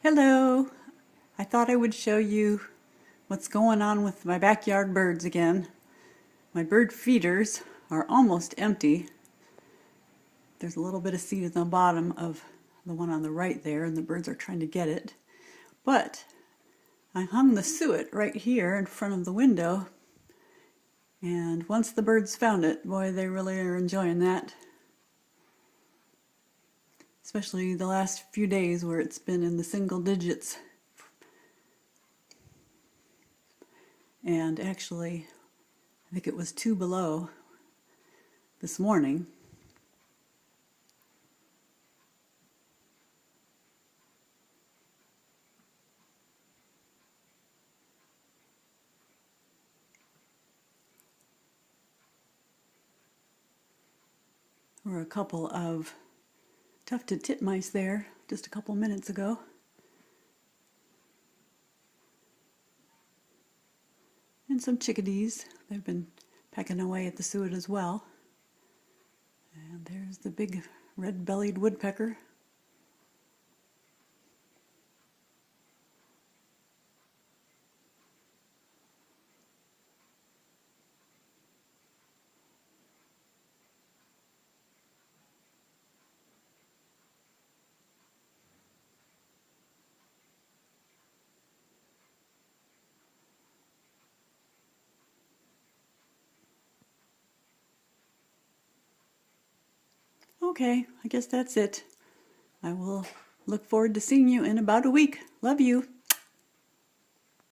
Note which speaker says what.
Speaker 1: Hello! I thought I would show you what's going on with my backyard birds again. My bird feeders are almost empty. There's a little bit of seed at the bottom of the one on the right there, and the birds are trying to get it. But I hung the suet right here in front of the window, and once the birds found it, boy, they really are enjoying that. Especially the last few days where it's been in the single digits. And actually, I think it was 2 below this morning. There were a couple of tufted titmice there just a couple minutes ago. And some chickadees. They've been pecking away at the suet as well. And there's the big red-bellied woodpecker. Okay, I guess that's it. I will look forward to seeing you in about a week. Love you.